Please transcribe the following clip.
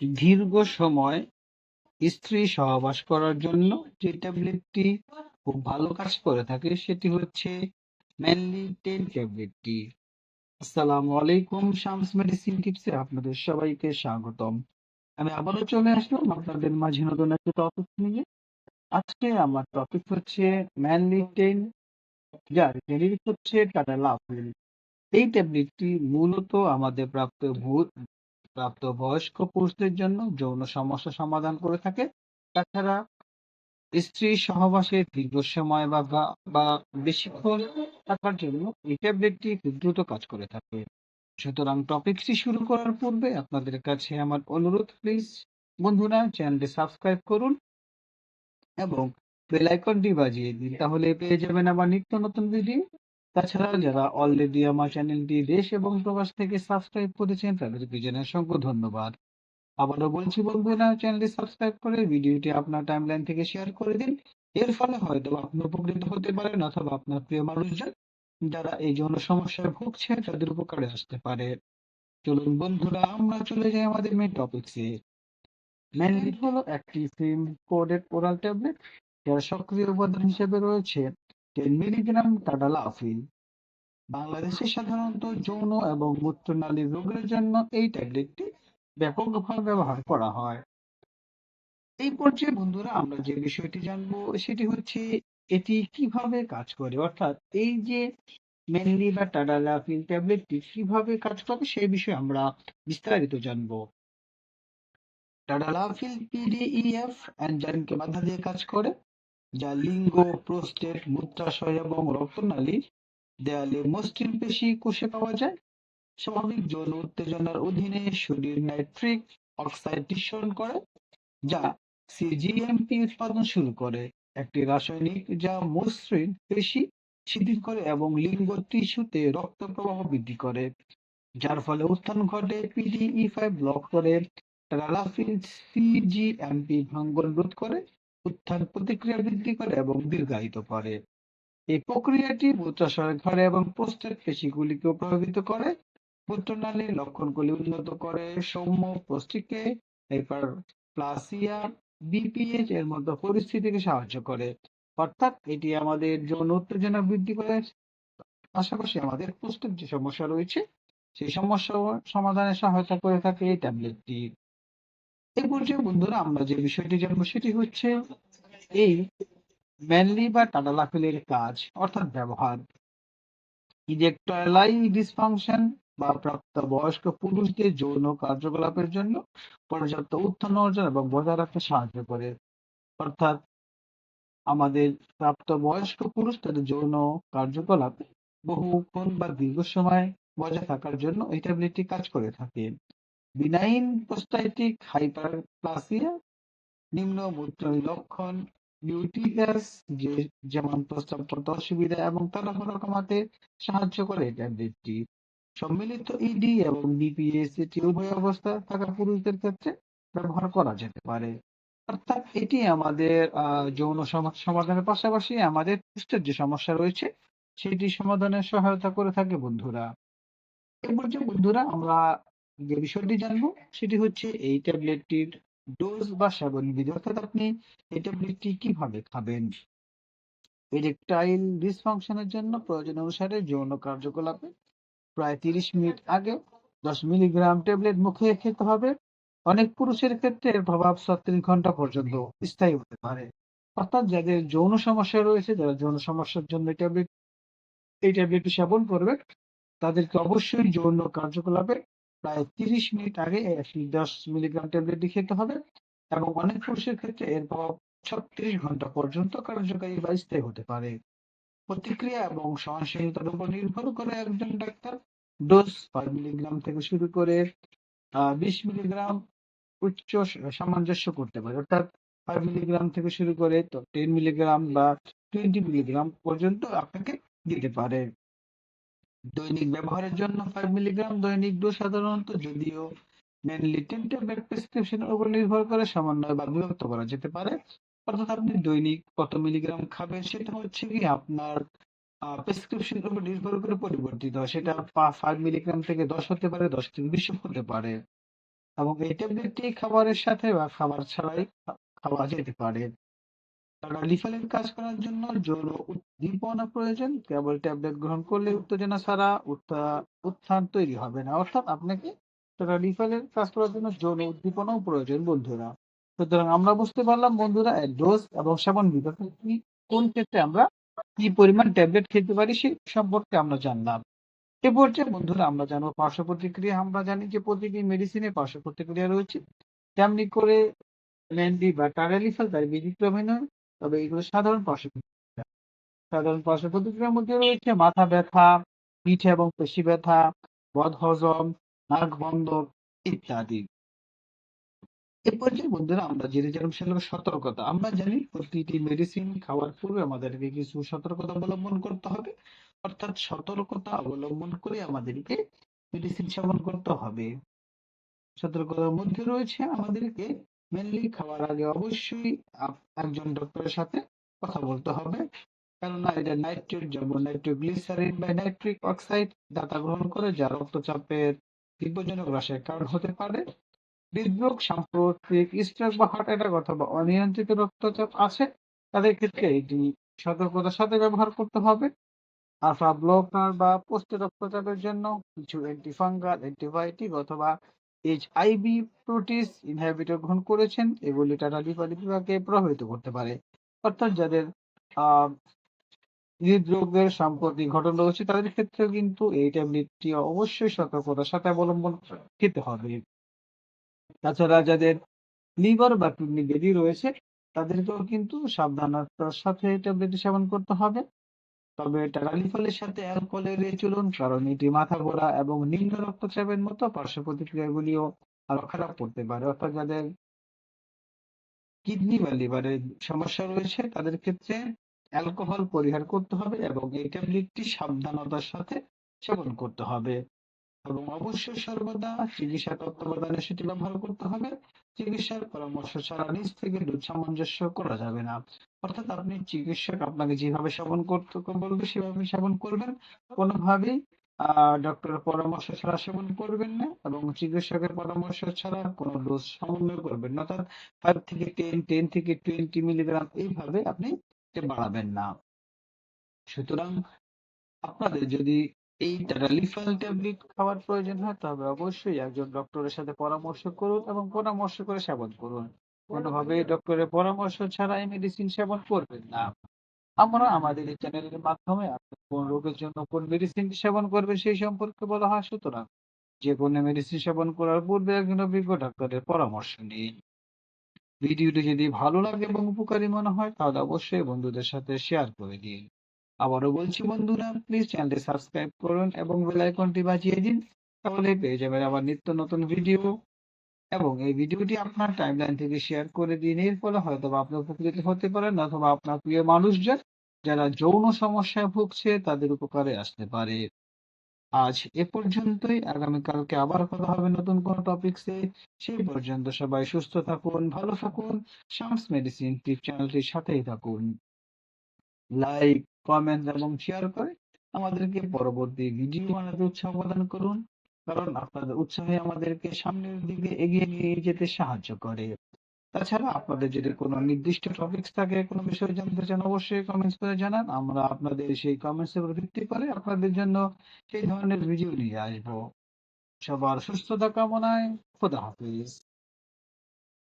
দীর্ঘ সময় স্ত্রী সহবাস করার জন্য যে ট্যাবলেটটি খুব ভালো কাজ করে থাকে সেটি হচ্ছে ম্যানলি 10 ট্যাবলেটটি। আসসালামু আলাইকুম, শামস মেডিসিন টিপসে আপনাদের সবাইকে স্বাগতম। আমি আবারও চলে আসলাম আপনাদের মাঝে নতুন একটা টপিক নিয়ে। আজকে আমার টপিক হচ্ছে ম্যানলি 10, যার জেনেরিক হচ্ছে টাটালাফিল। এই ট্যাবলেটটি মূলত আমাদের প্রাপ্তবয়স্ক পুরুষদের জন্য যৌন সমস্যা সমাধান করে থাকে। তাছাড়া স্ত্রী সহবাসে দীর্ঘ সময় বা বেশিক্ষণ থাকার জন্য এই ট্যাবলেটটি খুব দ্রুত কাজ করে থাকে। সুতরাং টপিকটি শুরু করার পূর্বে আপনাদের কাছে আমার অনুরোধ, প্লিজ বন্ধুরা চ্যানেলটি সাবস্ক্রাইব করুন এবং বেল আইকনটি বাজিয়ে দিন, তাহলে পেয়ে যাবেন আমার নিত্য নতুন ভিডিও। তাছাড়া যারা অলরেডি আমার চ্যানেলটি দেশ এবং প্রবাস থেকে সাবস্ক্রাইব করেছেন তাদেরকে জানাই অসংখ্য ধন্যবাদ। আবারও বলছি বন্ধুরা, চ্যানেলটি সাবস্ক্রাইব করে ভিডিওটি আপনার টাইমলাইন থেকে শেয়ার করে দিন। এর ফলে হয়তো আপনি উপকৃত হতে পারেন অথবা আপনার প্রিয় মানুষজন যারা এই যৌন সমস্যায় ভুগছে তাদের উপকারে আসতে পারে। চলুন বন্ধুরা আমরা চলে যাই আমাদের মেইন টপিকসে। ম্যানলিট হলো একটি ফিল্ম কোডেড ওরাল ট্যাবলেট যার সক্রিয় উপাদান হিসেবে রয়েছে 10 মিলিগ্রাম টাডালাফিল। বাংলাদেশে সাধারণত যৌন এবং মূত্রনালীর রোগের জন্য এই ট্যাবলেটটি ব্যাপকভাবে ব্যবহার করা হয়। এই পর্যায়ে বন্ধুরা আমরা যে বিষয়টি জানবো সেটি হচ্ছে এটি কিভাবে কাজ করে, অর্থাৎ এই যে মেনলি বা টাডালাফিল ট্যাবলেটটি কিভাবে কাজ করে সেই বিষয়ে আমরা বিস্তারিত জানবো। টাডালাফিল পিডিইএফ এনজাইমকে বাধা দিয়ে কাজ করে, যা লিঙ্গ, প্রোস্টেট, মূত্রাশয় এবং রক্তনালীর দেয়ালে মসৃণ পেশি কোষে পাওয়া যায়। স্বাভাবিক যৌন উত্তেজনার অধীনে শরীর নাইট্রিক অক্সাইড নিঃসরণ করে, যা সিজিএমপি উৎপাদন শুরু করে, একটি রাসায়নিক যা মসৃণ পেশি শিথিল করে এবং লিঙ্গ টিস্যুতে রক্ত প্রবাহ বৃদ্ধি করে, যার ফলে উত্থান ঘটে। পিডিই5 ব্লক করে রালাফিল সিজিএমপি ভাঙ্গন রোধ করে, উত্থান প্রতিক্রিয়া বৃদ্ধি করে এবং দীর্ঘায়িত করে। এই প্রক্রিয়াটি মূত্রাশয় ঘরে এবং প্রোস্টেট পেশিগুলিকেও প্রভাবিত করে, মূত্রনালীর লক্ষণগুলি উন্নত করে, সৌম্য প্রস্টিকে হাইপারপ্লাসিয়া, বিপিএইচ এর মতো পরিস্থিতিকে সাহায্য করে। অর্থাৎ এটি আমাদের যৌন উত্তেজনা বৃদ্ধি করে, পাশাপাশি আমাদের প্রোস্টেট যে সমস্যা রয়েছে সেই সমস্যা সমাধানে সহায়তা করে থাকে এই ট্যাবলেটটি। এই পর্যায়ে বন্ধুরা আমরা যে বিষয়টি জানবো সেটি হচ্ছে এই ম্যানলি বা টাডালাফিলের কাজ অর্থাৎ ব্যবহার। ইরেকটাইল ডিসফাংশন বা প্রাপ্তবয়স্ক পুরুষদের যৌন কার্যকলাপের জন্য পর্যাপ্ত উত্থান অর্জন এবং বজায় রাখতে সাহায্য করে। অর্থাৎ আমাদের প্রাপ্তবয়স্ক পুরুষ তাদের যৌন কার্যকলাপে বহুক্ষণ বা দীর্ঘ সময় বজায় থাকার জন্য এই ট্যাবলেটটি কাজ করে থাকে। বিনাইন প্রোস্টাটিক হাইপারপ্লাসিয়া, নিম্ন মূত্রনালী লক্ষণ, ইউটিএস যেমন প্রস্রাব করতে অসুবিধা এবং তাড়াহুড়ো কমাতে সাহায্য করে এই ট্যাবলেটটি। সম্মিলিত ইডি এবং বিপিএস এটি উভয় অবস্থা থাকা পুরুষদের ক্ষেত্রে ব্যবহার করা যেতে পারে। অর্থাৎ এটি আমাদের যৌন সমাধানের পাশাপাশি আমাদের পুষ্টের যে সমস্যা রয়েছে সেটি সমাধানে সহায়তা করে থাকে বন্ধুরা। এরপর যে বন্ধুরা আমরা যে বিষয়টি জানবো সেটি হচ্ছে এই ট্যাবলেটটির ডোজ বা সেবন বিধি, অর্থাৎ আপনি এই ট্যাবলেটটি কিভাবে খাবেন। ইরেকটাইল ডিসফাংশনের জন্য প্রয়োজন অনুসারে যৌন কার্যকলাপে প্রায় 30 মিনিট আগে 10 মিলিগ্রাম ট্যাবলেট মুখে খেতে হবে। অনেক পুরুষের ক্ষেত্রে এর প্রভাব 36 ঘন্টা পর্যন্ত স্থায়ী হতে পারে। অর্থাৎ যাদের যৌন সমস্যা রয়েছে, যারা যৌন সমস্যার জন্য এই ট্যাবলেটটি সেবন করবে তাদেরকে অবশ্যই যৌন কার্যকলাপে প্রায় 30 মিনিট আগে এই 10 মিলিগ্রাম ট্যাবলেটটি খেতে হবে এবং অনেক পুরুষের ক্ষেত্রে এর প্রভাব 36 ঘন্টা পর্যন্ত কার্যকারী বা স্থায়ী হতে পারে। প্রতিক্রিয়া এবং সহনশীলতার উপর নির্ভর করে একজন ডাক্তার ডোজ 5 মিলিগ্রাম থেকে শুরু করে 20 মিলিগ্রাম উচ্চ সামঞ্জস্য করতে পারে। অর্থাৎ 5 মিলিগ্রাম থেকে শুরু করে 10 মিলিগ্রাম বা 20 মিলিগ্রাম পর্যন্ত আপনাকে দিতে পারে। দৈনিক ব্যবহারের জন্য 5 মিলিগ্রাম দৈনিক ডোজ সাধারণত, যদিও মেনলি 10 ট্যাবলেট প্রেসক্রিপশনের উপর নির্ভর করে সমন্বয় বা বিভক্ত করা যেতে পারে। অর্থাৎ আপনি দৈনিক কত মিলিগ্রাম খাবেন সেটা হচ্ছে কি আপনার প্রেসক্রিপশনের উপর নির্ভর করে পরিবর্তিত হয়। সেটা 5 মিলিগ্রাম থেকে 10 হতে পারে, 10 থেকে 20 হতে পারে। এবং এই ট্যাবলেটটি খাবারের সাথে বা খাবার ছাড়াই খাওয়া যেতে পারে। লিফালের কাজ করার জন্য যৌন উদ্দীপনা প্রয়োজন। কেবল ট্যাবলেট গ্রহণ করলে উত্তেজনা ছাড়া উত্থান তৈরি হবে না। অর্থাৎ আপনাকে লিফালের কাজ করার জন্য যৌন উদ্দীপনাও প্রয়োজন বন্ধুরা। সুতরাং আমরা বুঝতে পারলাম বন্ধুরা এর ডোজ এবং সেবন বিভাগ কি, কোন ক্ষেত্রে আমরা কি পরিমাণ ট্যাবলেট খেতে পারি সে সম্পর্কে আমরা জানলাম। এ পর্যায়ে বন্ধুরা আমরা জানবো পার্শ্ব প্রতিক্রিয়া। আমরা জানি যে প্রতিটি মেডিসিনের পার্শ্ব প্রতিক্রিয়া রয়েছে, তেমনি করে ল্যান্ডি বা টারালিফাল তার ব্যতিক্রমী নয়। তবে এগুলো সাধারণ পার্শ্ব প্রতিক্রিয়া। সাধারণ পার্শ্ব প্রতিক্রিয়ার মধ্যে রয়েছে মাথা ব্যথা, পিঠে এবং পেশি ব্যথা, বদহজম, নাক বন্ধ ইত্যাদি। এ পর্যায়ে বন্ধুরা আমরা জেনে যেরকম সেরকম সতর্কতা। আমরা জানি প্রতিটি মেডিসিন খাওয়ার পূর্বে আমাদেরকে কিছু সতর্কতা অবলম্বন করতে হবে। অর্থাৎ সতর্কতা অবলম্বন করে আমাদেরকে মেডিসিন সেবন করতে হবে। সতর্কতার মধ্যে রয়েছে আমাদেরকে মেনলি খাওয়ার আগে অবশ্যই একজন ডক্টরের সাথে কথা বলতে হবে। কেননা এটা নাইট্রেট যেমন নাইট্রোগ্লিসারিন বা নাইট্রিক অক্সাইড দাতা গ্রহণ করে, যা রক্তচাপের বিপজ্জনক হ্রাসের কারণ হতে পারে। হৃদরোগ, সাম্প্রতিক স্ট্রোক বা হার্ট অ্যাটাক অথবা অনিয়ন্ত্রিত রক্তচাপ আছে, তাদের ক্ষেত্রে এটি সতর্কতার সাথে ব্যবহার করতে হবে। আলফা ব্লকার বা পোস্ট রক্তচাপের জন্য কিছু অ্যান্টিফাঙ্গাল, অ্যান্টিবায়োটিক অথবা এইচআইভি প্রোটিস ইনহিবিটর গ্রহণ করেছেন, এগুলি বিভাগকে প্রভাবিত করতে পারে। অর্থাৎ যাদের আহ হৃদরোগের সাম্প্রতিক ঘটনা রয়েছে তাদের ক্ষেত্রেও কিন্তু এই ট্যাবলেটটি অবশ্যই সতর্কতার সাথে অবলম্বন খেতে হবে। তাছাড়া যাদের লিভার বা কিডনি ব্যাধি রয়েছে তাদেরকেও কিন্তু সাবধানতার সাথে ট্যাবলেটটি সেবন করতে হবে। তবে টাকালিফলের সাথে অ্যালকোহল এড়িয়ে চলুন, কারণ এটি মাথা ঘোরা এবং নিম্ন রক্তচাপের মতো পার্শ্ব প্রতিক্রিয়াগুলিও আরো খারাপ করতে পারে। অর্থাৎ যাদের কিডনি বা লিভারের সমস্যা রয়েছে তাদের ক্ষেত্রে অ্যালকোহল পরিহার করতে হবে এবং এই ট্যাবলেটটি সাবধানতার সাথে সেবন করতে হবে। এবং অবশ্যই সর্বদা চিকিৎসা তত্ত্বাবধানে সেটি ব্যবহার করতে হবে। চিকিৎসার পরামর্শ ছাড়া নিজ থেকে দুধ সামঞ্জস্য করা যাবে না। অর্থাৎ আপনি চিকিৎসক আপনাকে যেভাবে সেবন করতে বলবে সেভাবে সেবন করবেন। কোনোভাবেই ডক্টরের পরামর্শ ছাড়া সেবন করবেন না এবং চিকিৎসকের পরামর্শ ছাড়া কোনো ডোজ সমন্বয় করবেন না। অর্থাৎ 5 থেকে 10, 10 থেকে 20 মিলিগ্রাম এইভাবে আপনি বাড়াবেন না। সুতরাং আপনাদের যদি এই লিফাল ট্যাবলেট খাওয়ার প্রয়োজন হয় তবে অবশ্যই একজন ডক্টরের সাথে পরামর্শ করুন এবং পরামর্শ করে সেবন করুন। কোনোভাবে ডক্টরের পরামর্শ ছাড়া এই মেডিসিন সেবন করবেন না। আমরা আমাদের এই চ্যানেলের মাধ্যমে আপনি কোন রোগের জন্য কোন মেডিসিন সেবন করবেন সেই সম্পর্কে বলা হয়। সুতরাং যে কোনো মেডিসিন সেবন করার পূর্বে একজন অভিজ্ঞ ডাক্তারের পরামর্শ নিন। ভিডিওটি যদি ভালো লাগে এবং উপকারী মনে হয় তাহলে অবশ্যই বন্ধুদের সাথে শেয়ার করে দিন। আবারও বলছি বন্ধুরা, প্লিজ চ্যানেলটি সাবস্ক্রাইব করুন এবং বেল আইকনটি বাজিয়ে দিন, তাহলে পেয়ে যাবেন আবার নিত্য নতুন ভিডিও। এবং এই ভিডিওটি আপনার টাইমলাইন থেকে শেয়ার করে দিন, এর ফলে হয়তো আপনি উপকৃত হতে পারেন অথবা আপনার প্রিয় মানুষজন যারা যৌন সমস্যায় ভুগছে তাদের উপকারে আসতে পারে। আজ এ পর্যন্তই। আগামীকালকে আবার কথা হবে নতুন কোনো টপিকসে। সেই পর্যন্ত সবাই সুস্থ থাকুন, ভালো থাকুন। শামস মেডিসিন টিপ চ্যানেলটির সাথেই থাকুন। লাইক, কমেন্ট এবং শেয়ার করে আমাদেরকে পরবর্তী ভিডিও বানাতে উৎসাহ প্রদান করুন, কারণ আপনাদের উৎসাহে আমাদেরকে সামনের দিকে এগিয়ে নিয়ে যেতে সাহায্য করে। তাছাড়া আপনাদের যদি কোনো নির্দিষ্ট টপিকস থাকে, কোনো বিষয় জানতে চান, অবশ্যই কমেন্টস করে জানান। আমরা আপনাদের সেই কমেন্টস এর উপর ভিত্তি করে আপনাদের জন্য সেই ধরনের ভিডিও নিয়ে আসবো। সবার সুস্থতা কামনায় খোদা হাফিজ।